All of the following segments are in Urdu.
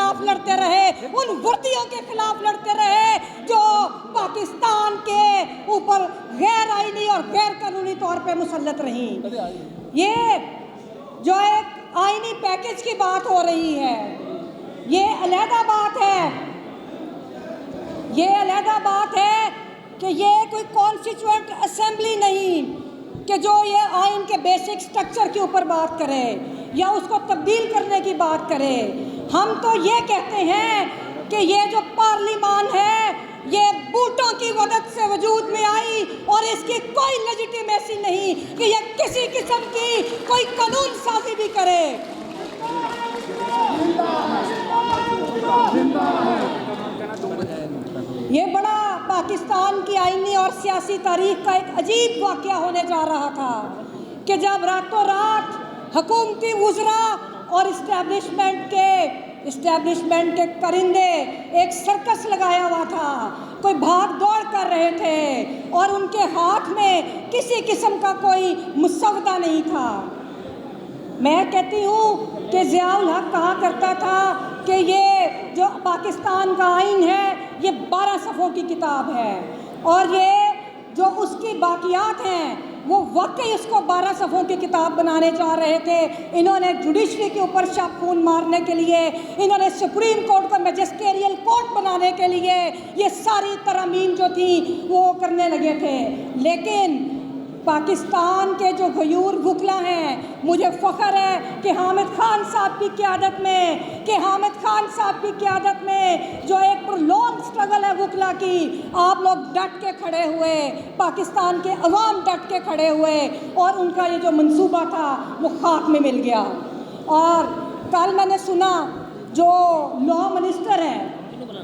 خلاف لڑتے رہے، ان وردیوں کے خلاف لڑتے رہے جو پاکستان کے اوپر غیر آئینی اور غیر قانونی طور پہ مسلط رہیں۔ یہ جو ایک آئینی پیکج کی بات ہو رہی ہے، یہ علیحدہ بات ہے، یہ علیحدہ بات ہے کہ یہ کوئی کانسٹیٹیوئنٹ اسمبلی نہیں کہ جو یہ آئین کے بیسک سٹرکچر کے اوپر بات کرے یا اس کو تبدیل کرنے کی بات کرے۔ ہم تو یہ کہتے ہیں کہ یہ جو پارلیمان ہے یہ بوٹوں کی مدد سے وجود میں آئی اور اس کی کوئی لیجیٹیمیسی نہیں کہ یہ کسی قسم کی کوئی قانون سازی بھی کرے۔ یہ بڑا پاکستان کی آئینی اور سیاسی تاریخ کا ایک عجیب واقعہ ہونے جا رہا تھا کہ جب راتوں رات حکومتی وزراء اور اسٹیبلشمنٹ کے کرندے ایک سرکس لگایا ہوا تھا، کوئی بھاگ دوڑ کر رہے تھے اور ان کے ہاتھ میں کسی قسم کا کوئی مسودہ نہیں تھا۔ میں کہتی ہوں کہ ضیاء الحق کہا کرتا تھا کہ یہ جو پاکستان کا آئین ہے یہ 12 صفحوں کی کتاب ہے، اور یہ جو اس کی باقیات ہیں وہ واقعی اس کو 12 صفحوں کی کتاب بنانے جا رہے تھے۔ انہوں نے جوڈیشری کے اوپر شاہ خون مارنے کے لیے، انہوں نے سپریم کورٹ کو میجسٹیریل کورٹ بنانے کے لیے یہ ساری ترامیم جو تھیں وہ کرنے لگے تھے۔ لیکن پاکستان کے جو غیور وکلا ہیں، مجھے فخر ہے کہ حامد خان صاحب کی قیادت میں جو ایک پرلونگ سٹرگل ہے وکلا کی، آپ لوگ ڈٹ کے کھڑے ہوئے، پاکستان کے عوام ڈٹ کے کھڑے ہوئے اور ان کا یہ جو منصوبہ تھا وہ خاک میں مل گیا۔ اور کل میں نے سنا جو لا منسٹر ہیں،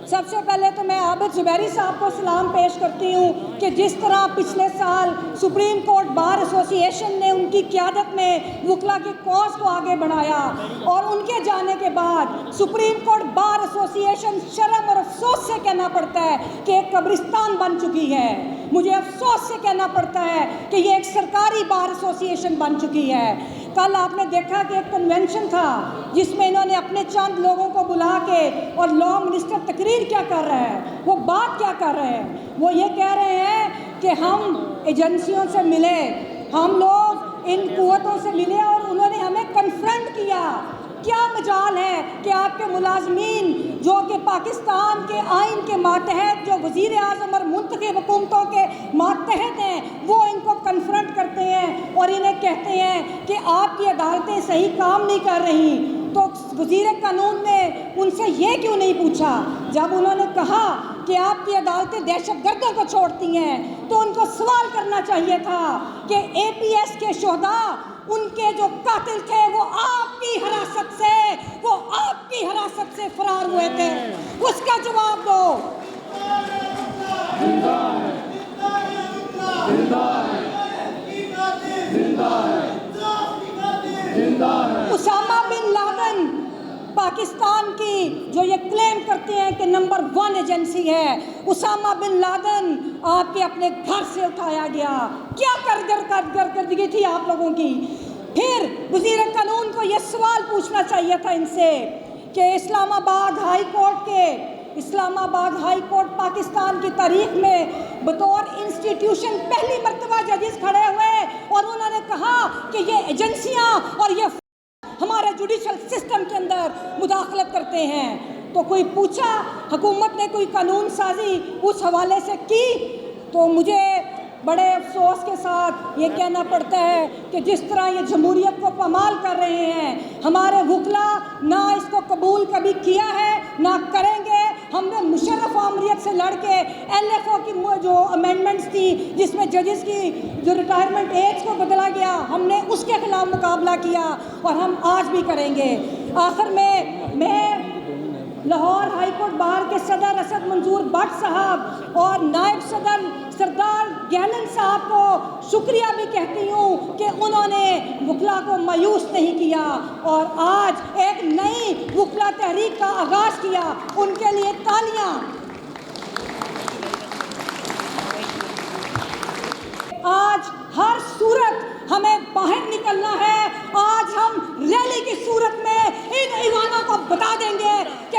سب سے پہلے تو میں عابد زبیری صاحب کو سلام پیش کرتی ہوں کہ جس طرح پچھلے سال سپریم کورٹ بار ایسوسی ایشن نے ان کی قیادت میں وکلا کی کاز کو آگے بڑھایا، اور ان کے جانے کے بعد سپریم کورٹ بار ایسوسی ایشن شرم اور افسوس سے کہنا پڑتا ہے کہ ایک قبرستان بن چکی ہے۔ مجھے افسوس سے کہنا پڑتا ہے کہ یہ ایک سرکاری بار ایسوسی ایشن بن چکی ہے۔ کل آپ نے دیکھا کہ ایک کنونشن تھا جس میں انہوں نے اپنے چند لوگوں کو بلا کے، اور لا منسٹر تقریر کیا کر رہا ہے، وہ بات کیا کر رہے ہیں، وہ یہ کہہ رہے ہیں کہ ہم ایجنسیوں سے ملے، ہم لوگ ان قوتوں سے ملے اور انہوں نے ہمیں کنفرنٹ کیا۔ کیا مجال ہے کہ آپ کے ملازمین جو کہ پاکستان کے آئین کے ماتحت، جو وزیر اعظم اور منتخب حکومتوں کے ماتحت ہیں، وہ ان کو کنفرنٹ کرتے ہیں اور انہیں کہتے ہیں کہ آپ کی عدالتیں صحیح کام نہیں کر رہی۔ تو وزیر قانون نے ان سے یہ کیوں نہیں پوچھا جب انہوں نے کہا کہ آپ کی عدالتیں دہشت گردوں کو چھوڑتی ہیں، تو ان کو سوال کرنا چاہیے تھا کہ اے پی ایس کے شہداء، ان کے جو قاتل تھے وہ آپ کی حراست سے فرار ہوئے تھے، اس کا جواب دو۔ اسامہ بن لادن پاکستان کی جو یہ کلیم کرتے ہیں کہ نمبر 1 ایجنسی ہے، اسامہ بن لادن آپ کے اپنے گھر سے اٹھایا گیا۔ کیا کارکردگی تھی آپ لوگوں کی؟ پھر وزیر قانون کو یہ سوال پوچھنا چاہیے تھا ان سے کہ اسلام آباد ہائی کورٹ پاکستان کی تاریخ میں بطور انسٹیٹیوشن پہلی مرتبہ ججز کھڑے ہوئے اور انہوں نے کہا کہ یہ ایجنسیاں اور یہ ہمارے جوڈیشل سسٹم کے اندر مداخلت کرتے ہیں۔ تو کوئی پوچھا، حکومت نے کوئی قانون سازی اس حوالے سے کی؟ تو مجھے بڑے افسوس کے ساتھ یہ کہنا پڑتا ہے کہ جس طرح یہ جمہوریت کو پامال کر رہے ہیں، ہمارے وکلا نہ اس کو قبول کبھی کیا ہے نہ کریں گے۔ ہم نے مشرف آمریت سے لڑ کے ایل ایف او کی جو امینڈمنٹس تھی جس میں ججز کی جو ریٹائرمنٹ ایج کو بدلا گیا، ہم نے اس کے خلاف مقابلہ کیا اور ہم آج بھی کریں گے۔ آخر میں لاہور ہائی کورٹ بار کے صدر اسد منظور بٹ صاحب اور نائب صدر سردار گہلن صاحب کو شکریہ بھی کہتی ہوں کہ انہوں نے وکلا کو مایوس نہیں کیا اور آج ایک نئی وکلا تحریک کا آغاز کیا۔ ان کے لیے تالیاں۔ آج ہر صورت ہمیں باہر نکلنا ہے۔ آج ہم ریلی کی صورت میں ان ایوانوں کو بتا دیں گے کہ